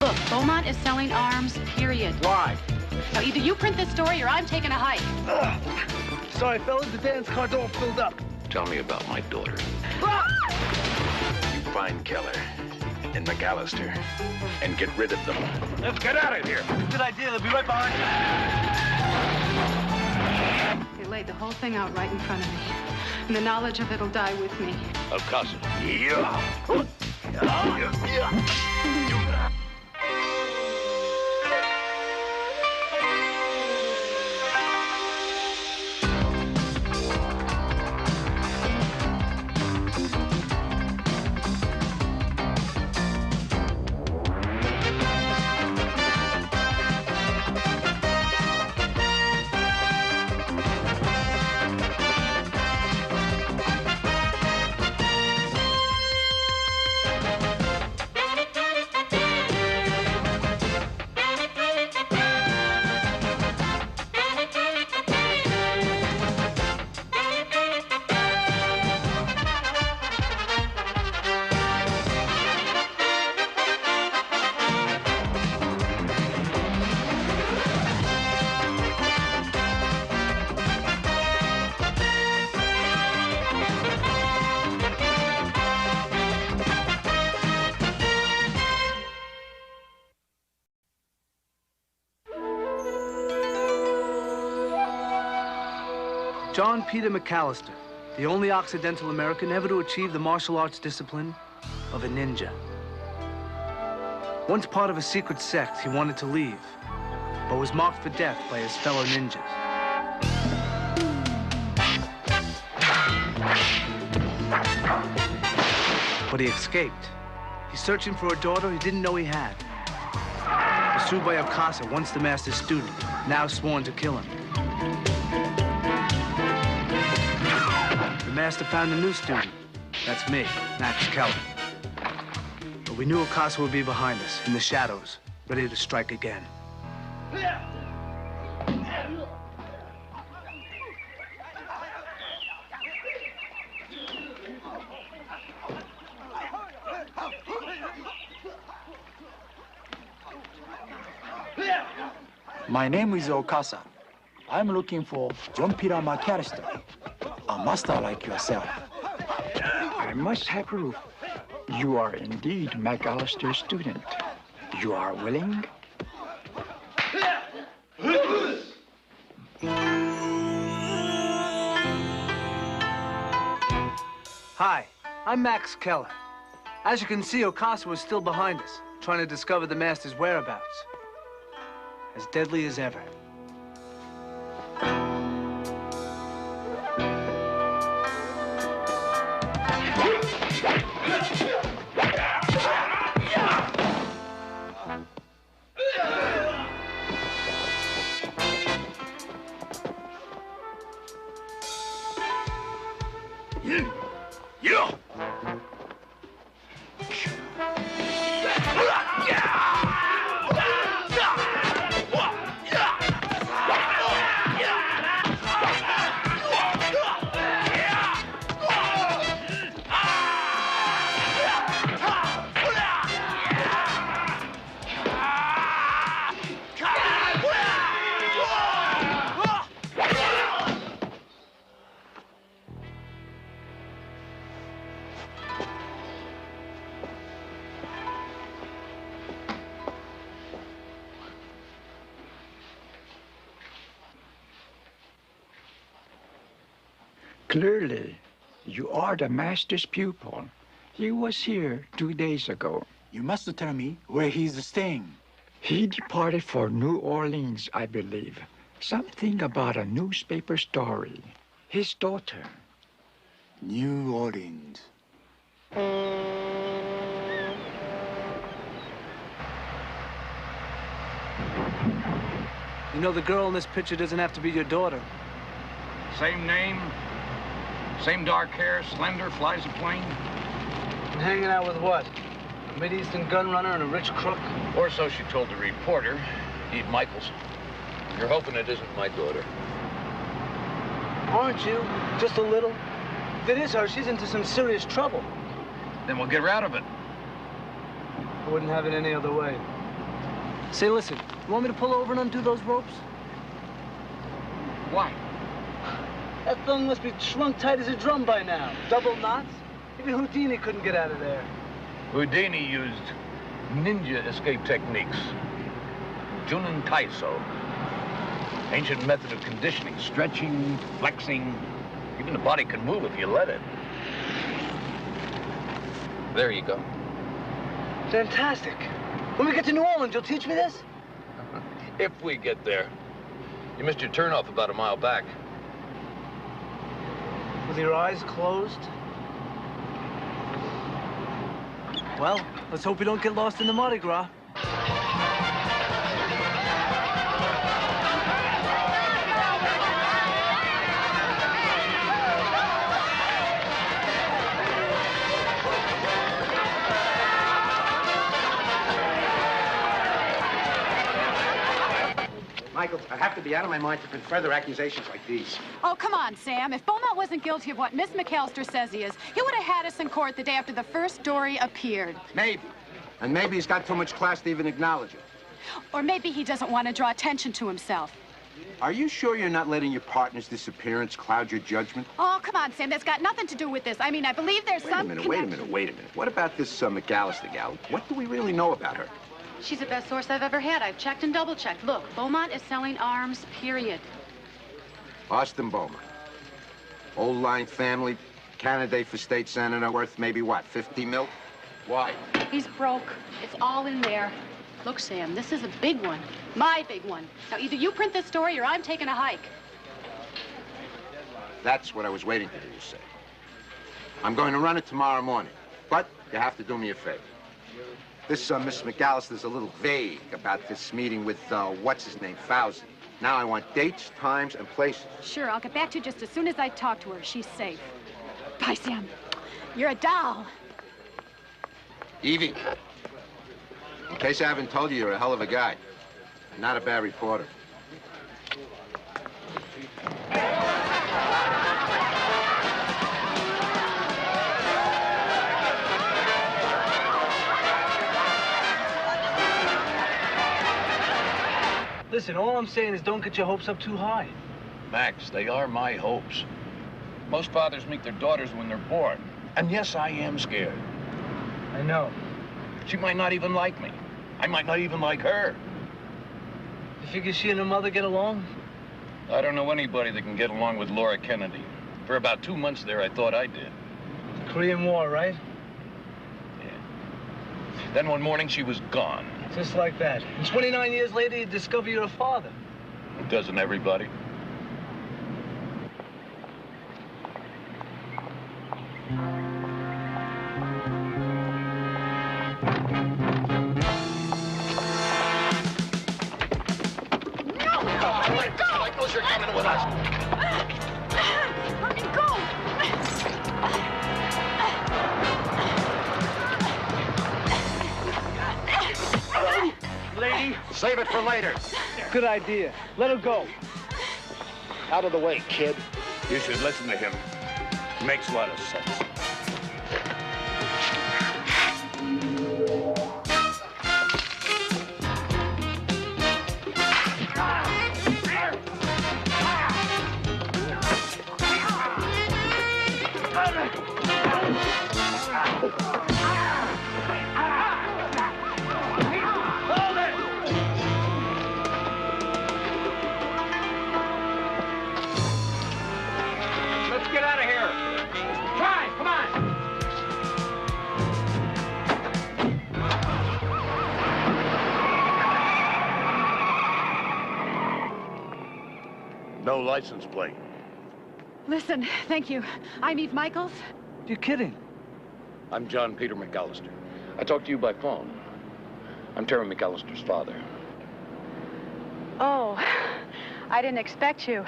Look, Beaumont is selling arms, period. Why? Now, either you print this story or I'm taking a hike. Sorry, fellas, the dance car's all filled up. Tell me about my daughter. You find Keller and McAllister and get rid of them. Let's get out of here. Good idea. They'll be right behind They laid the whole thing out right in front of me. And the knowledge of it'll die with me. Of Casa. John Peter McAllister, the only Occidental American ever to achieve the martial arts discipline of a ninja. Once part of a secret sect, he wanted to leave, but was marked for death by his fellow ninjas. But he escaped. He's searching for a daughter he didn't know he had. Pursued by Okasa, once the master's student, now sworn to kill him. The master found a new student. That's me, Max Keller. But we knew Okasa would be behind us, in the shadows, ready to strike again. My name is Okasa. I'm looking for John Peter McAllister, a master like yourself. I must have proof. You are indeed McAllister's student. You are willing? Hi, I'm Max Keller. As you can see, Okasa was still behind us, trying to discover the master's whereabouts. As deadly as ever. Clearly, you are the master's pupil. He was here 2 days ago. You must tell me where he's staying. He departed for New Orleans, I believe. Something about a newspaper story. His daughter. New Orleans. You know, the girl in this picture doesn't have to be your daughter. Same name, same dark hair, slender, flies a plane. And hanging out with what? A Mideastern gun runner and a rich crook? Or so she told the reporter, Eve Michaels. You're hoping it isn't my daughter. Aren't you? Just a little? If it is her, she's into some serious trouble. Then we'll get her out of it. I wouldn't have it any other way. Say, listen, you want me to pull over and undo those ropes? Why? That thing must be shrunk tight as a drum by now. Double knots? Even Houdini couldn't get out of there. Houdini used ninja escape techniques. Junin Taiso. Ancient method of conditioning, stretching, flexing. Even the body can move if you let it. There you go. Fantastic. When we get to New Orleans, you'll teach me this? If we get there. You missed your turnoff about a mile back. With your eyes closed? Well, let's hope we don't get lost in the Mardi Gras. Michael, I have to be out of my mind to print further accusations like these. Oh, come on, Sam. If Beaumont wasn't guilty of what Miss McAllister says he is, he would have had us in court the day after the first story appeared. Maybe. And maybe he's got too much class to even acknowledge it. Or maybe he doesn't want to draw attention to himself. Are you sure you're not letting your partner's disappearance cloud your judgment? Oh, come on, Sam. That's got nothing to do with this. I mean, I believe there's Wait a some minute. What about this McAllister gal? What do we really know about her? She's the best source I've ever had. I've checked and double-checked. Look, Beaumont is selling arms, period. Austin Beaumont. Old line family, candidate for state senator, worth maybe what, 50 mil? Why? He's broke. It's all in there. Look, Sam, this is a big one. My big one. Now, either you print this story or I'm taking a hike. That's what I was waiting to hear you say. I'm going to run it tomorrow morning, but you have to do me a favor. This Miss McAllister's a little vague about this meeting with, what's his name, Fauzi. Now I want dates, times, and places. Sure, I'll get back to you just as soon as I talk to her. She's safe. Bye, Sam. You're a doll. Evie, in case I haven't told you, you're a hell of a guy. Not a bad reporter. Listen, all I'm saying is don't get your hopes up too high. Max, they are my hopes. Most fathers meet their daughters when they're born. And yes, I am scared. I know. She might not even like me. I might not even like her. You figure she and her mother get along? I don't know anybody that can get along with Laura Kennedy. For about 2 months there, I thought I did. Korean War, right? Yeah. Then one morning, she was gone. Just like that. And 29 years later, you discover you're a father. Doesn't everybody? You're coming with us. Let me go. Lady? Save it for later. Good idea. Let her go. Out of the way, kid. You should listen to him. Makes a lot of sense. Let's get out of here. Try, come on. No license plate. Listen, thank you. I'm Eve Michaels. You're kidding. I'm John Peter McAllister. I talked to you by phone. I'm Terry McAllister's father. Oh, I didn't expect you.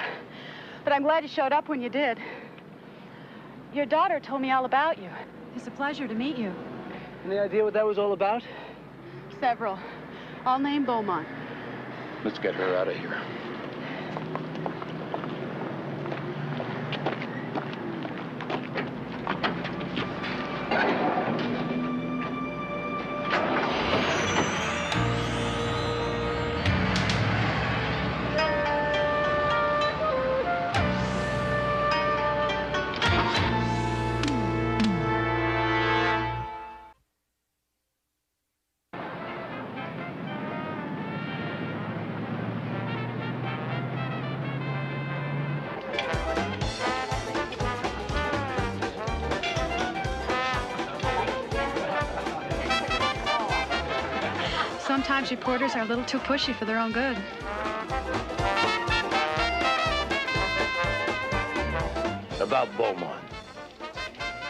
But I'm glad you showed up when you did. Your daughter told me all about you. It's a pleasure to meet you. Any idea what that was all about? Several. All named Beaumont. Let's get her out of here. sometimes reporters are a little too pushy for their own good. About Beaumont.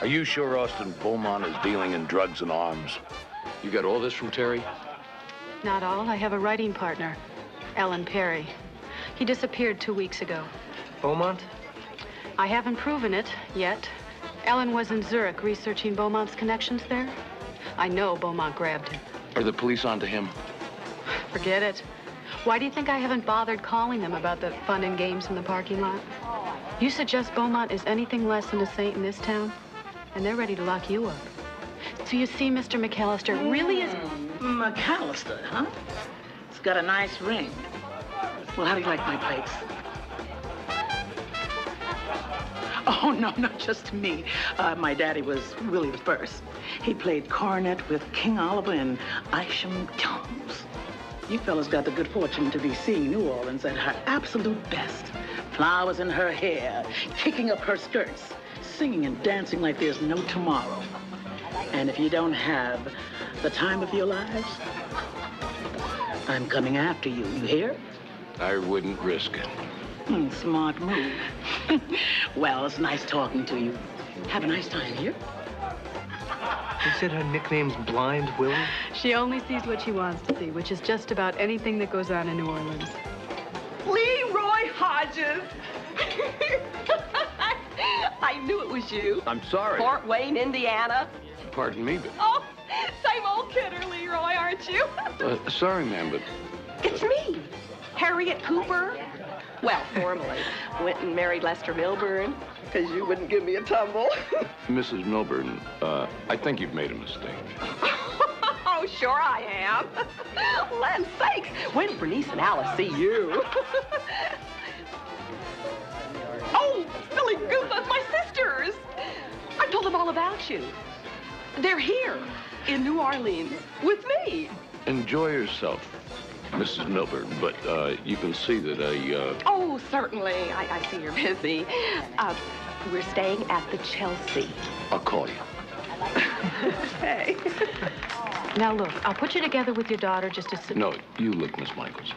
Are you sure Austin Beaumont is dealing in drugs and arms? You got all this from Terry? Not all. I have a writing partner, Ellen Perry. He disappeared 2 weeks ago. Beaumont? I haven't proven it yet. Ellen was in Zurich researching Beaumont's connections there. I know Beaumont grabbed him. Are the police onto him? Forget it. Why do you think I haven't bothered calling them about the fun and games in the parking lot? You suggest Beaumont is anything less than a saint in this town, and they're ready to lock you up. So you see, Mr. McAllister, it really is... McAllister, huh? It's got a nice ring. Well, how do you like my plates? Oh, no, not just me. My daddy was Willie the First. He played cornet with King Oliver and Isham Jones. You fellas got the good fortune to be seeing New Orleans at her absolute best. Flowers in her hair, kicking up her skirts, singing and dancing like there's no tomorrow. And if you don't have the time of your lives, I'm coming after you. You hear? I wouldn't risk it. Smart move. Well, it's nice talking to you. Have a nice time here. You said her nickname's Blind Willie? She only sees what she wants to see, which is just about anything that goes on in New Orleans. Leroy Hodges. I knew it was you. I'm sorry. Fort Wayne, Indiana. Pardon me, but... Oh, same old kidder, Leroy, aren't you? Sorry, ma'am, but... It's me, Harriet Cooper. Well, formally, went and married Lester Milburn, because you wouldn't give me a tumble. Mrs. Milburn, I think you've made a mistake. Oh, sure I am. Land's sakes, when did Bernice and Alice see you? Oh, Billy Goofus, my sisters. I told them all about you. They're here in New Orleans with me. Enjoy yourself, Mrs. Milburn, but you can see that Oh, certainly. I see you're busy. We're staying at the Chelsea. I'll call you. Hey. Now, look, I'll put you together with your daughter just as soon... No, you look, Miss Michaels.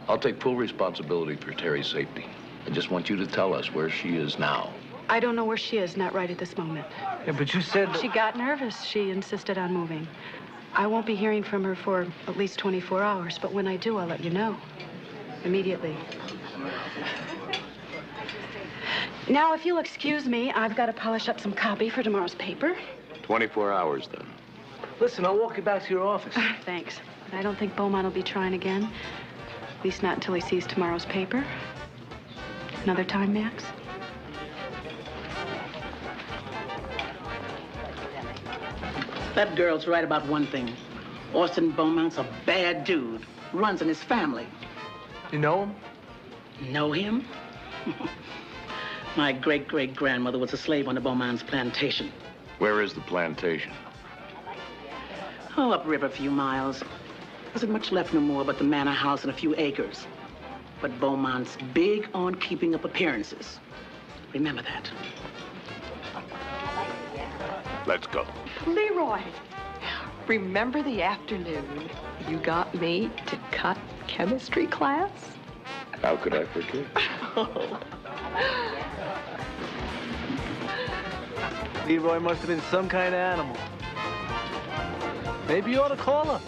I'll take full responsibility for Terry's safety. I just want you to tell us where she is now. I don't know where she is, not right at this moment. Yeah, but you said... She got nervous. She insisted on moving. I won't be hearing from her for at least 24 hours, but when I do, I'll let you know. Immediately. Now, if you'll excuse me, I've got to polish up some copy for tomorrow's paper. 24 hours, then. Listen, I'll walk you back to your office. Thanks. But I don't think Beaumont will be trying again. At least not until he sees tomorrow's paper. Another time, Max? That girl's right about one thing. Austin Beaumont's a bad dude. Runs in his family. You know him? Know him? My great-great-grandmother was a slave on the Beaumont's plantation. Where is the plantation? Oh, upriver a few miles. Isn't much left no more but the manor house and a few acres. But Beaumont's big on keeping up appearances. Remember that. Let's go. Leroy, remember the afternoon you got me to cut chemistry class? How could I forget? Leroy must have been some kind of animal. Maybe you ought to call her.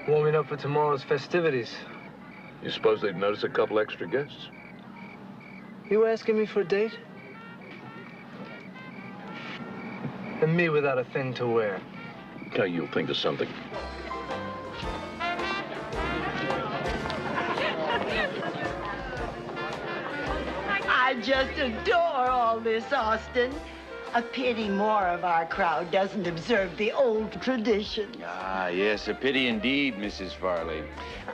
Warming up for tomorrow's festivities. You suppose they'd notice a couple extra guests? You asking me for a date? And me without a thing to wear. Now you'll think of something. I just adore all this, Austin. A pity more of our crowd doesn't observe the old tradition. Ah, yes, a pity indeed, Mrs. Farley.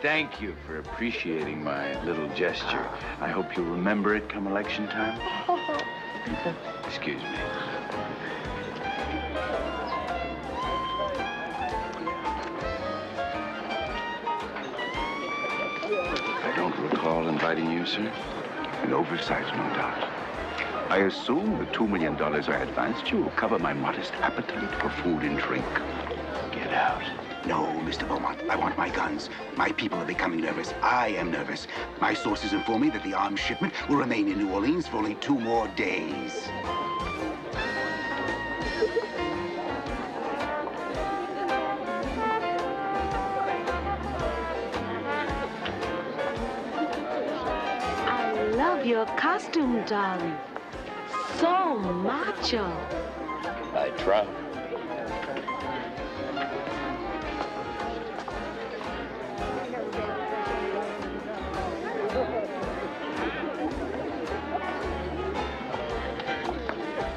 Thank you for appreciating my little gesture. I hope you'll remember it come election time. Excuse me. I don't recall inviting you, sir. An oversight, no doubt. I assume the $2 million I advanced you will cover my modest appetite for food and drink. Get out. No, Mr. Beaumont. I want my guns. My people are becoming nervous. I am nervous. My sources inform me that the arms shipment will remain in New Orleans for only 2 more days. I love your costume, darling. So macho. I try.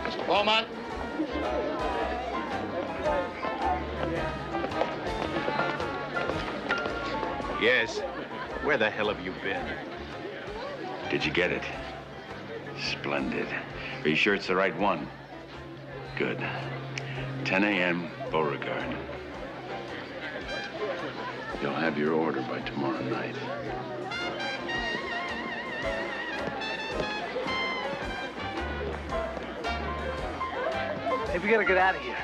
Mr. Beaumont. Yes. Where the hell have you been? Did you get it? Splendid. Are you sure it's the right one? Good. 10 a.m., Beauregard. You'll have your order by tomorrow night. Hey, we gotta get out of here.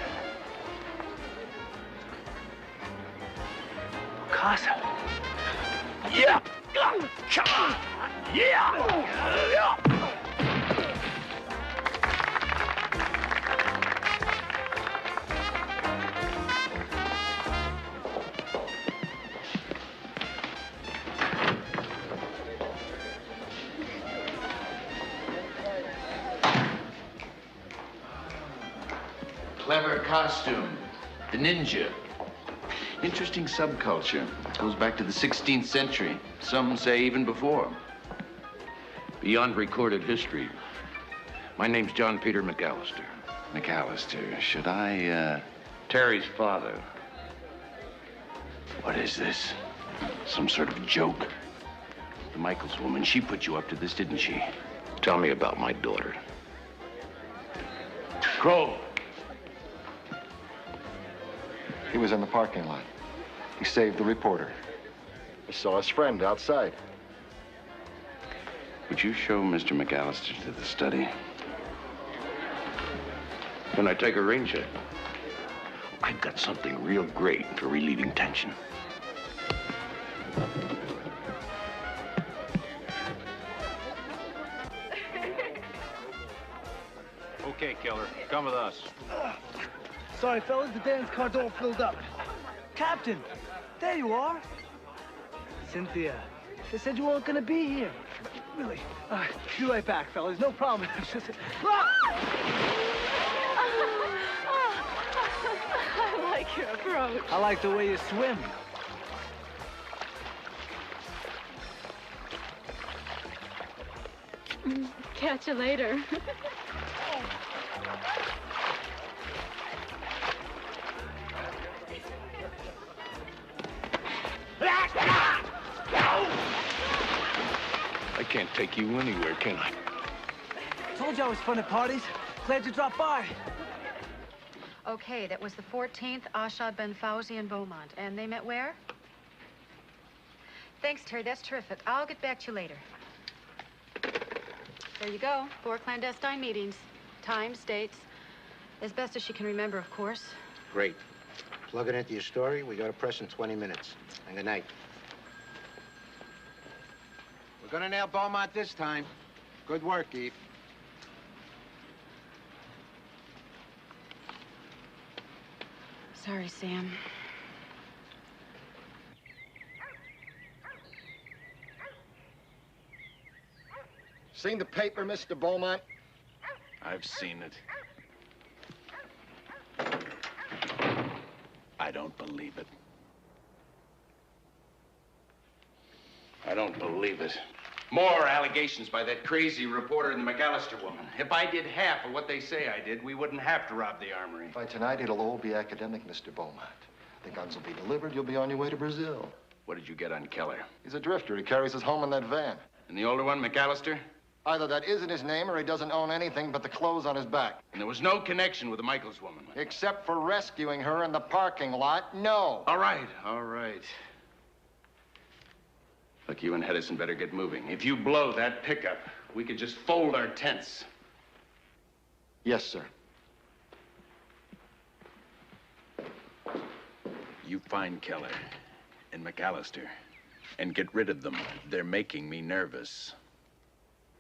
Casa. Yeah! Yeah! Clever costume. The ninja. Interesting subculture. Goes back to the 16th century. Some say even before. Beyond recorded history. My name's John Peter McAllister. McAllister, should I, Terry's father. What is this? Some sort of joke? The Michaels woman, she put you up to this, didn't she? Tell me about my daughter. Crow. He was in the parking lot. He saved the reporter. I saw his friend outside. Would you show Mr. McAllister to the study? Can I take a rain check? I've got something real great for relieving tension. Okay, killer. Come with us. Sorry, fellas, the dance car's all filled up. Captain, there you are. Cynthia, they said you weren't gonna be here. Really? Be right back, fellas. No problem. It's just... I like your approach. I like the way you swim. Catch you later. I can't take you anywhere, can I? Told you I was fun at parties. Glad you dropped by. Okay, that was the 14th, Ashad, Ben Fauzi, and Beaumont. And they met where? Thanks, Terry. That's terrific. I'll get back to you later. There you go. 4 clandestine meetings. Times, dates. As best as she can remember, of course. Great. Plug it into your story. We go to press in 20 minutes. And good night. We're gonna nail Beaumont this time. Good work, Eve. Sorry, Sam. Seen the paper, Mr. Beaumont? I've seen it. I don't believe it. I don't believe it. More allegations by that crazy reporter and the McAllister woman. If I did half of what they say I did, we wouldn't have to rob the armory. By tonight, it'll all be academic, Mr. Beaumont. The guns will be delivered. You'll be on your way to Brazil. What did you get on Keller? He's a drifter. He carries us home in that van. And the older one, McAllister? Either that isn't his name or he doesn't own anything but the clothes on his back. And there was no connection with the Michaels woman? Except for rescuing her in the parking lot, no. All right, all right. Look, you and Hedison better get moving. If you blow that pickup, we could just fold our tents. Yes, sir. You find Keller and McAllister and get rid of them. They're making me nervous.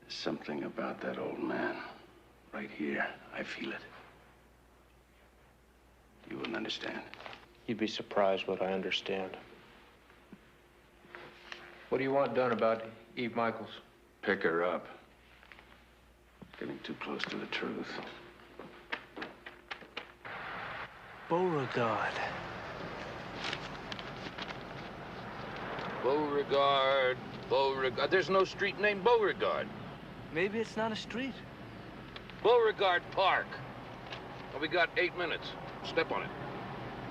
There's something about that old man. Right here. I feel it. You wouldn't understand. You'd be surprised what I understand. What do you want done about Eve Michaels? Pick her up. Getting too close to the truth. Beauregard. Beauregard, Beauregard. There's no street named Beauregard. Maybe it's not a street. Beauregard Park. Well, we got 8 minutes. Step on it.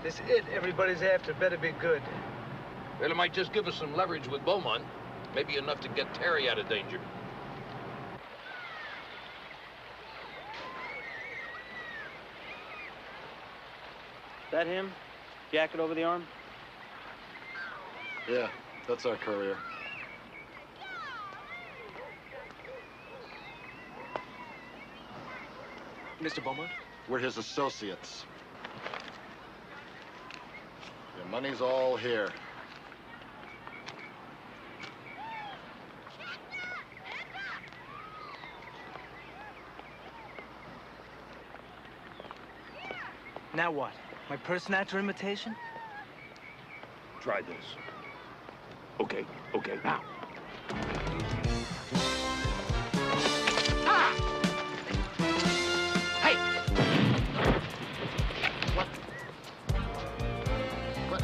This it everybody's after better be good. Well, it might just give us some leverage with Beaumont. Maybe enough to get Terry out of danger. That him? Jacket over the arm? Yeah, that's our courier. Mr. Beaumont? We're his associates. Your money's all here. Now what? My purse snatcher imitation? Try this. Okay, now. Ah! Hey! What? What?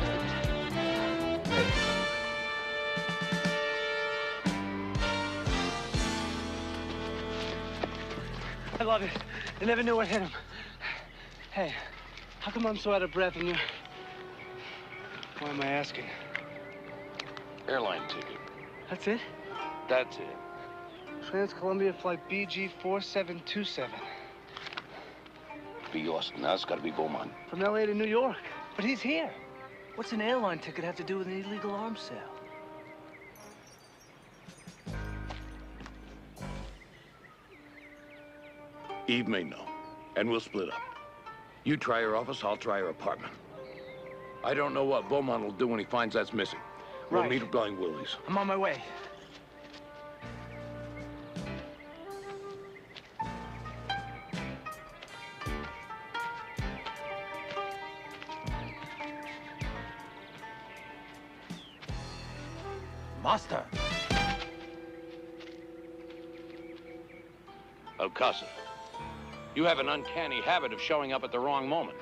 I love it. I never knew what hit him. Hey, how come I'm so out of breath and you... Why am I asking? Airline ticket. That's it? That's it. Trans-Columbia flight BG 4727. Be Austin. Now it's got to be Beaumont. From LA to New York. But he's here. What's an airline ticket have to do with an illegal arms sale? Eve may know, and we'll split up. You try her office, I'll try her apartment. I don't know what Beaumont will do when he finds that's missing. We'll Right. meet at Blind Willie's. I'm on my way. Master. Alcasa, you have an uncanny habit of showing up at the wrong moment.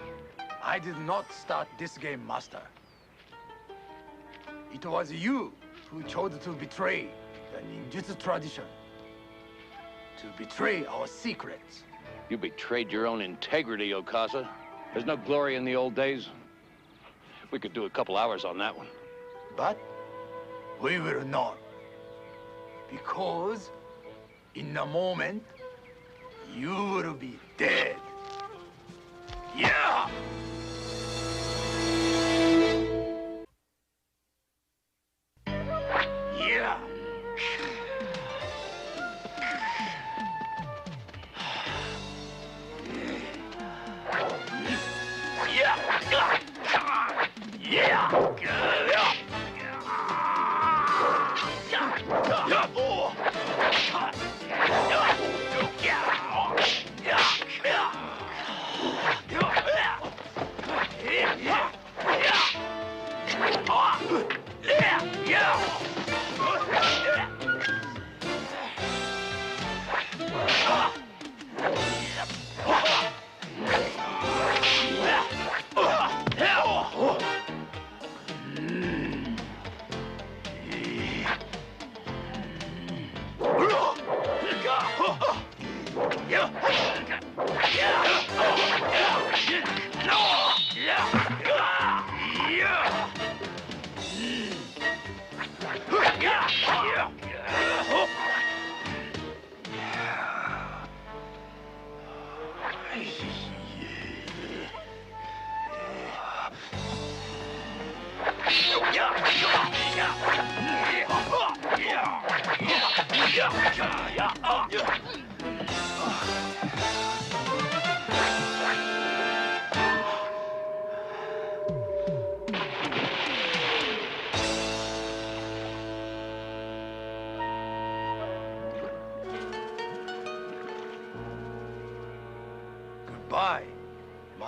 I did not start this game, Master. It was you who chose to betray the ninjutsu tradition. To betray our secrets. You betrayed your own integrity, Okasa. There's no glory in the old days. We could do a couple hours on that one. But we will not. Because in a moment, you will be dead. Yeah! Yeah!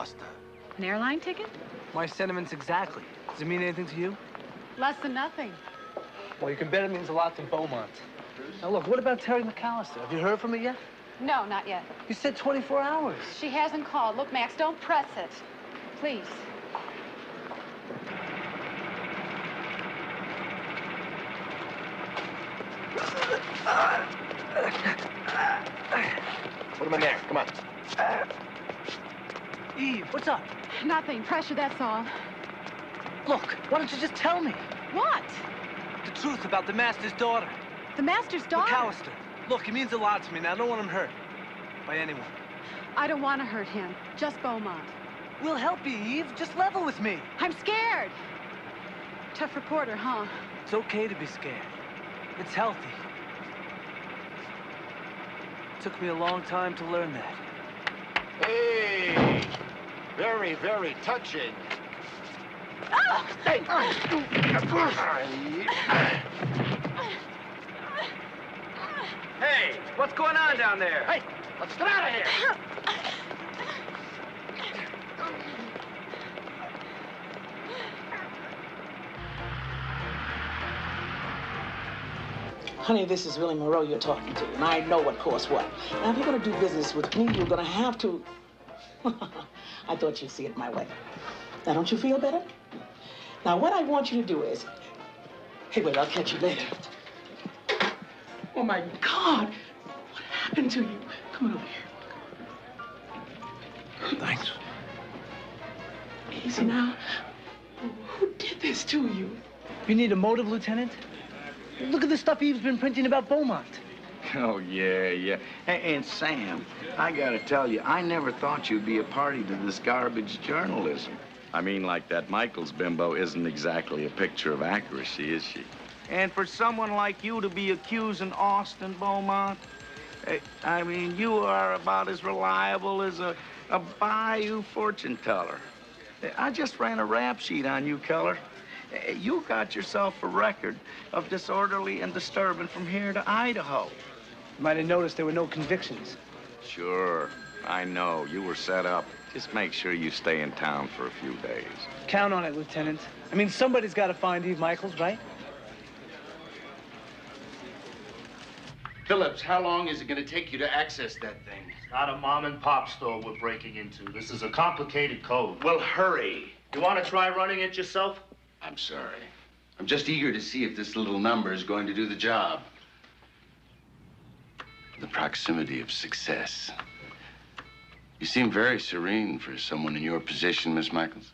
McAllister. An airline ticket? My sentiments exactly. Does it mean anything to you? Less than nothing. Well, you can bet it means a lot to Beaumont. Now, look, what about Terry McAllister? Have you heard from her yet? No, not yet. You said 24 hours. She hasn't called. Look, Max, don't press it. Please. Put him in there. Come on. Eve, what's up? Nothing. Pressure, that's all. Look, why don't you just tell me? What? The truth about the master's daughter. The master's daughter? McAllister. Look, he means a lot to me, and I don't want him hurt. By anyone. I don't want to hurt him. Just Beaumont. We'll help you, Eve. Just level with me. I'm scared. Tough reporter, huh? It's okay to be scared. It's healthy. It took me a long time to learn that. Hey! Very, very touching. Ah! Hey! Hey, what's going on down there? Hey, let's get out of here. Honey, this is Willie Moreau you're talking to, and I know what costs what. Now, if you're going to do business with me, you're going to have to... I thought you'd see it my way. Now, don't you feel better? Now, what I want you to do is... Hey, wait, I'll catch you later. Oh, my God! What happened to you? Come on over here. Thanks. Easy now. Who did this to you? You need a motive, Lieutenant? Look at the stuff Eve's been printing about Beaumont. Oh, yeah. And Sam, I gotta tell you, I never thought you'd be a party to this garbage journalism. I mean, like that Michaels bimbo isn't exactly a picture of accuracy, is she? And for someone like you to be accusing Austin Beaumont, I mean, you are about as reliable as a bayou fortune teller. I just ran a rap sheet on you, Keller. You got yourself a record of disorderly and disturbing from here to Idaho. You might have noticed there were no convictions. Sure, I know. You were set up. Just make sure you stay in town for a few days. Count on it, Lieutenant. I mean, somebody's got to find Eve Michaels, right? Phillips, how long is it going to take you to access that thing? It's not a mom-and-pop store we're breaking into. This is a complicated code. Well, hurry. You want to try running it yourself? I'm sorry. I'm just eager to see if this little number is going to do the job. The proximity of success. You seem very serene for someone in your position, Miss Michaels.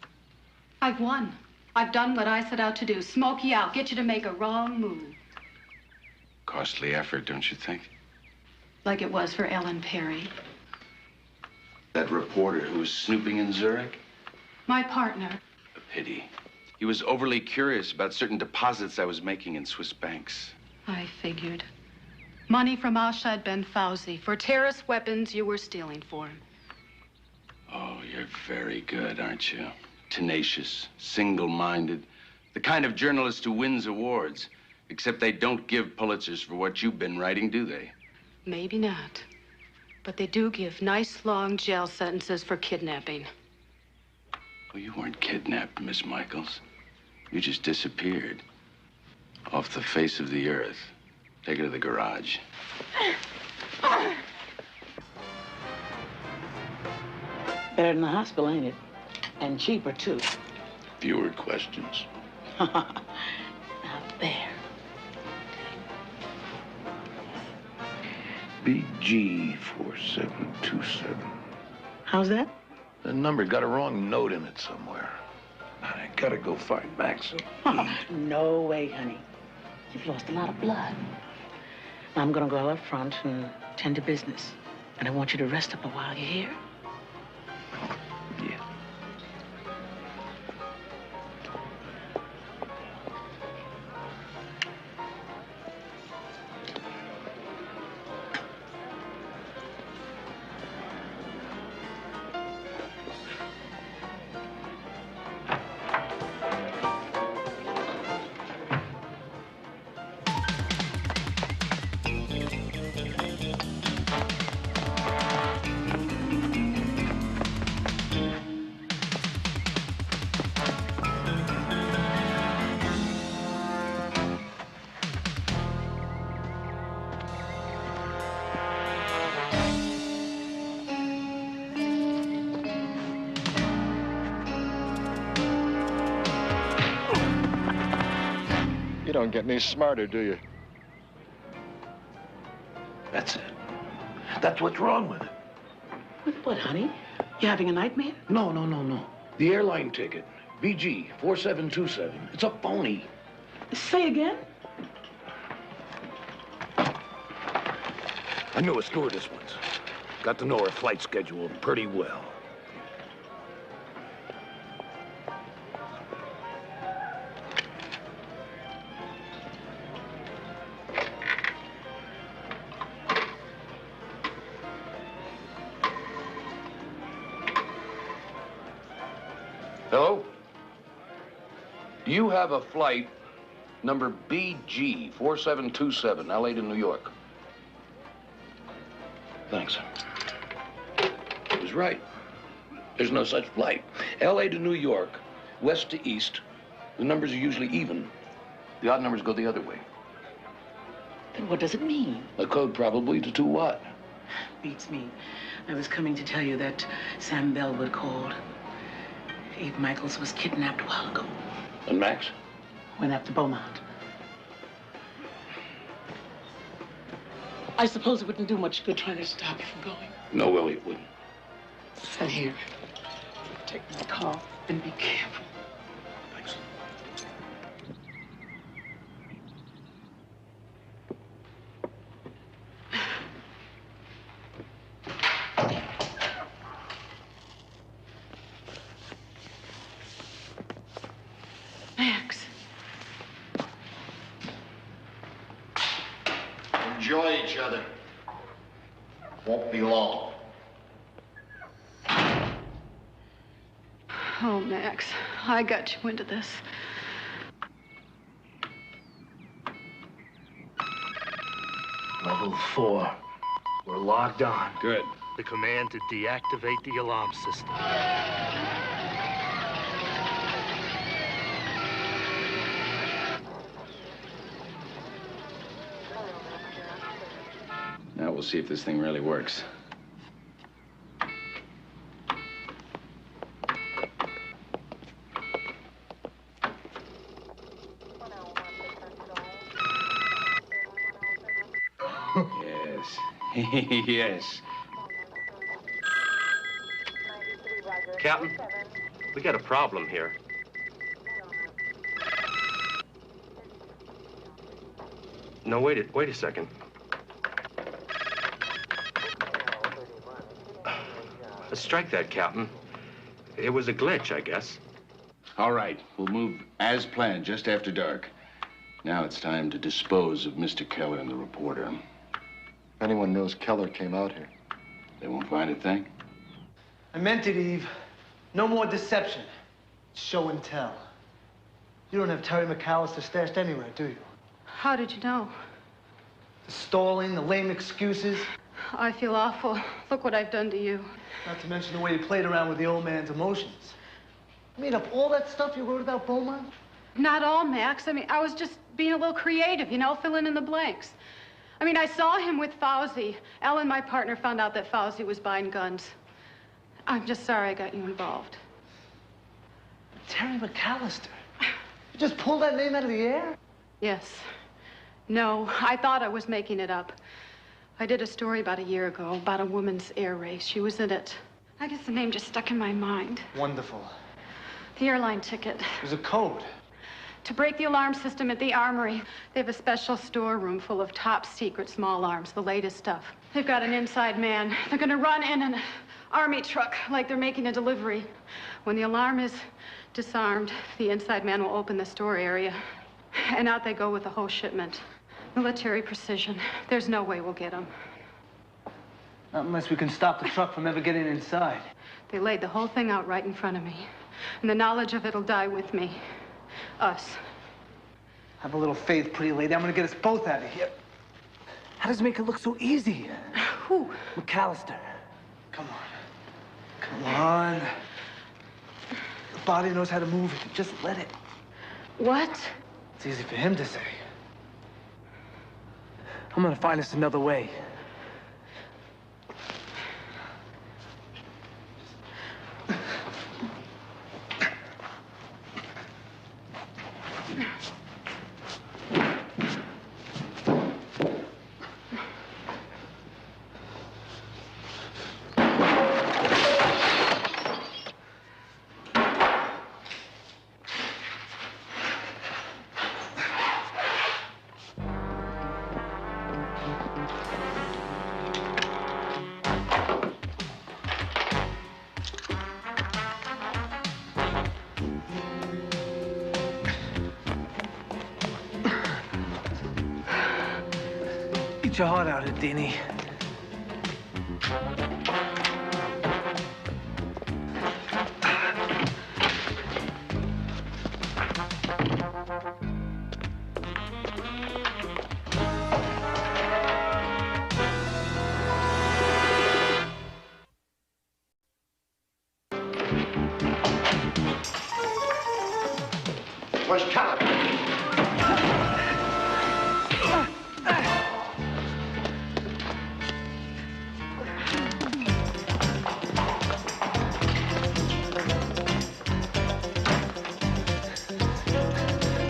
I've won. I've done what I set out to do. Smoke you out. Get you to make a wrong move. Costly effort, don't you think? Like it was for Ellen Perry. That reporter who was snooping in Zurich? My partner. A pity. He was overly curious about certain deposits I was making in Swiss banks. I figured. Money from Ashad Ben Fauzi for terrorist weapons you were stealing for him. Oh, you're very good, aren't you? Tenacious, single-minded. The kind of journalist who wins awards. Except they don't give Pulitzers for what you've been writing, do they? Maybe not. But they do give nice long jail sentences for kidnapping. Well, you weren't kidnapped, Miss Michaels. You just disappeared. Off the face of the earth. Take her to the garage. Better than the hospital, ain't it? And cheaper, too. Fewer questions. Now, there. BG 4727. How's that? The number got a wrong note in it somewhere. I gotta go find Max. No way, honey. You've lost a lot of blood. Now, I'm gonna go up front and tend to business. And I want you to rest up a while, you hear? Yeah. You don't get any smarter, do you? That's it. That's what's wrong with it. With what, honey? You having a nightmare? No. The airline ticket, VG 4727. It's a phony. Say again? I knew a stewardess once. Got to know her flight schedule pretty well. Hello? Do you have a flight number BG 4727, LA to New York? Thanks. He was right. There's no such flight. LA to New York, west to east, the numbers are usually even. The odd numbers go the other way. Then what does it mean? A code probably to what? Beats me. I was coming to tell you that Sam Bellwood called. Abe Michaels was kidnapped a while ago. And Max? Went after Beaumont. I suppose it wouldn't do much good trying to stop you from going. No, Willie, it wouldn't. Sit here. Take my car and be careful. Thanks. Max. Enjoy each other. Won't be long. Oh, Max, I got you into this. Level 4. We're logged on. Good. The command to deactivate the alarm system. Now we'll see if this thing really works. Yes. Yes. Captain, we got a problem here. No, wait a second. Strike that, Captain. It was a glitch, I guess. All right, we'll move as planned just after dark. Now it's time to dispose of Mr. Keller and the reporter. If anyone knows Keller came out here, they won't find a thing. I meant it, Eve. No more deception. Show and tell. You don't have Terry McAllister stashed anywhere, do you? How did you know? The stalling, the lame excuses. I feel awful. Look what I've done to you. Not to mention the way you played around with the old man's emotions. Made up all that stuff you wrote about Beaumont? Not all, Max. I mean, I was just being a little creative, you know, filling in the blanks. I mean, I saw him with Fauzi. Ellen, my partner, found out that Fauzi was buying guns. I'm just sorry I got you involved. Terry McAllister? You just pulled that name out of the air? Yes. No, I thought I was making it up. I did a story about a year ago about a woman's air race. She was in it. I guess the name just stuck in my mind. Wonderful. The airline ticket. There's a code. To break the alarm system at the Armory, they have a special storeroom full of top secret small arms, the latest stuff. They've got an inside man. They're gonna run in an army truck like they're making a delivery. When the alarm is disarmed, the inside man will open the store area. And out they go with the whole shipment. Military precision. There's no way we'll get them. Not unless we can stop the truck from ever getting inside. They laid the whole thing out right in front of me. And the knowledge of it'll die with me. Us. Have a little faith, pretty lady. I'm gonna get us both out of here. How does it make it look so easy? Who? McAllister. Come on. Come on. The body knows how to move it. Just let it. What? It's easy for him to say. I'm gonna find us another way. Eat your heart out, Houdini. Where's Caliban?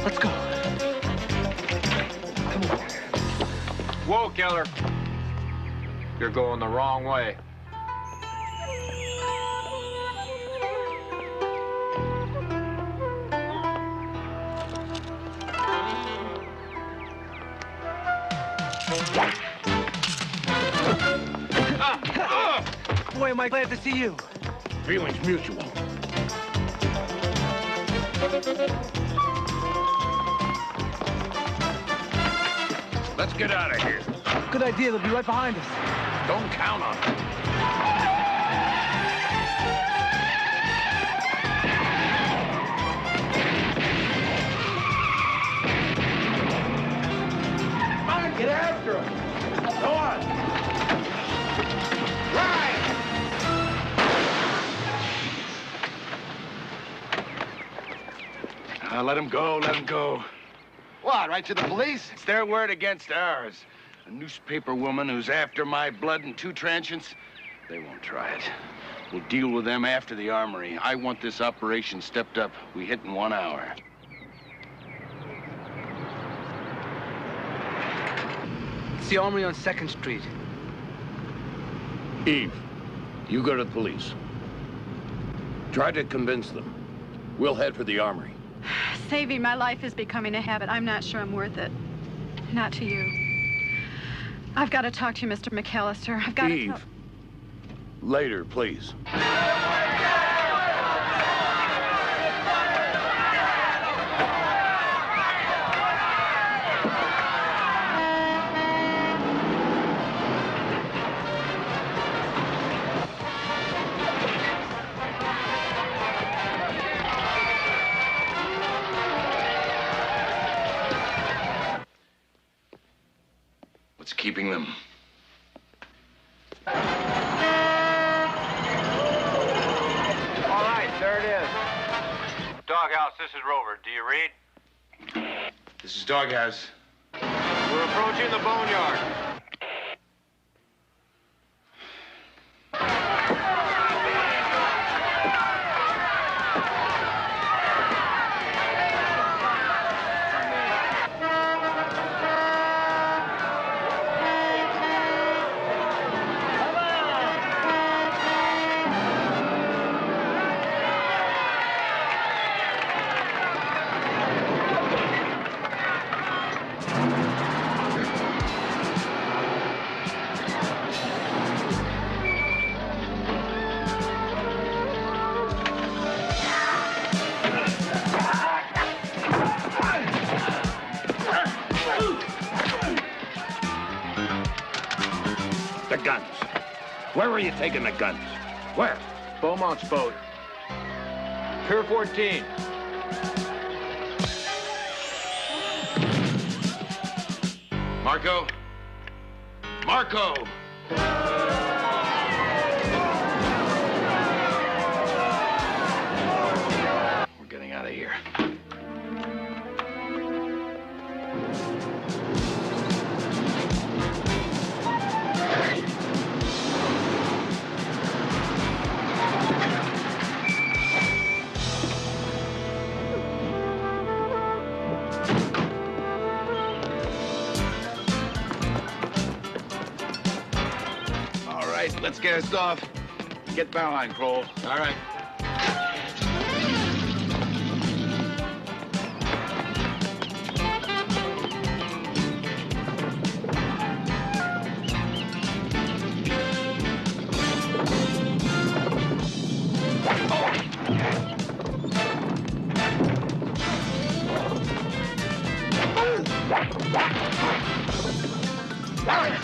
Let's go. Whoa, Keller. You're going the wrong way. Boy, am I glad to see you. Feelings mutual. Let's get out of here. Good idea. They'll be right behind us. Don't count on it. Come on, get after him. Go on. Right. Let him go, let him go. What, right to the police? It's their word against ours. A newspaper woman who's after my blood and 2 transients, they won't try it. We'll deal with them after the armory. I want this operation stepped up. We hit in 1 hour. It's the armory on 2nd Street. Eve, you go to the police. Try to convince them. We'll head for the armory. Saving my life is becoming a habit. I'm not sure I'm worth it. Not to you. I've got to talk to you, Mr. McAllister. I've got to... Eve, later, please. What's keeping them? All right, there it is. Doghouse, this is Rover. Do you read? This is Doghouse. We're approaching the boneyard. The guns. Where are you taking the guns? Where? Beaumont's boat. Pier 14. Marco? Marco! We're getting out of here. Let's cast off. Get bow line, Kroll. All right. All right.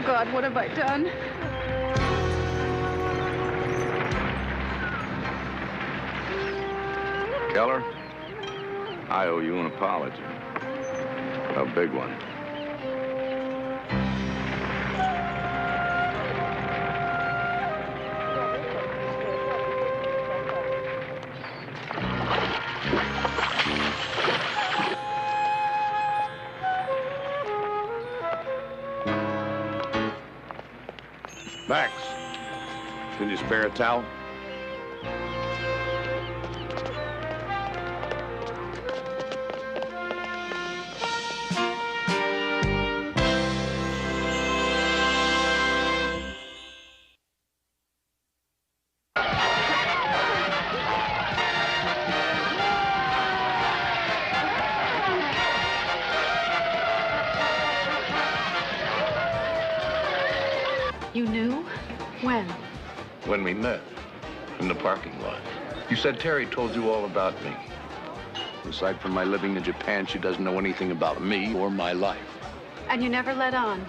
God, what have I done? Keller, I owe you an apology. A big one. Max, can you spare a towel? You knew? When? When we met, in the parking lot. You said Terry told you all about me. Aside from my living in Japan, she doesn't know anything about me or my life. And you never let on?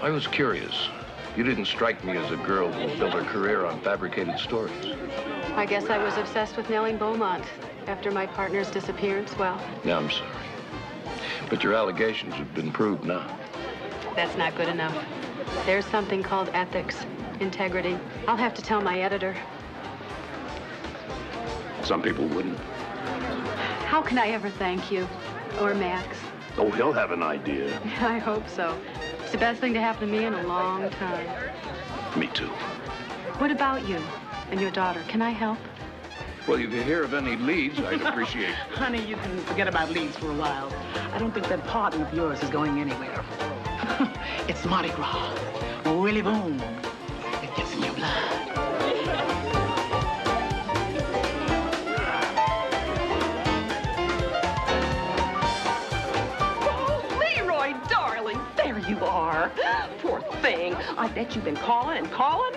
I was curious. You didn't strike me as a girl who built her career on fabricated stories. I guess I was obsessed with Nellie Beaumont after my partner's disappearance. Well, Yeah, I'm sorry. But your allegations have been proved now. that's not good enough. There's something called ethics, integrity. I'll have to tell my editor. Some people wouldn't. How can I ever thank you? Or Max? Oh, he'll have an idea. I hope so. It's the best thing to happen to me in a long time. Me too. What about you and your daughter? Can I help? Well, if you hear of any leads, I'd appreciate it. Honey, you can forget about Leeds for a while. I don't think that partner of yours is going anywhere. It's Mardi Gras. Willie Boom. It gets in your blood. Oh, Leroy, darling, there you are. Poor thing. I bet you've been calling and calling.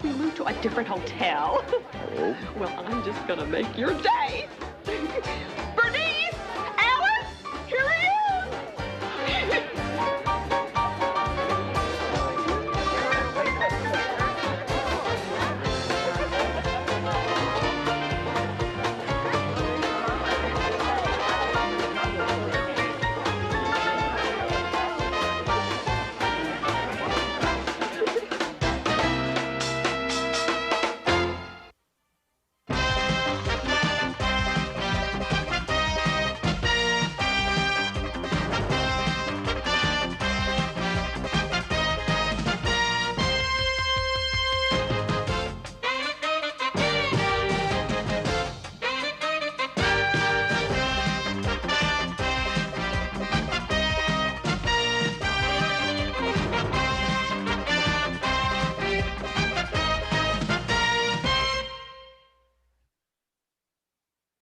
We moved to a different hotel. Oh? Well, I'm just gonna make your day.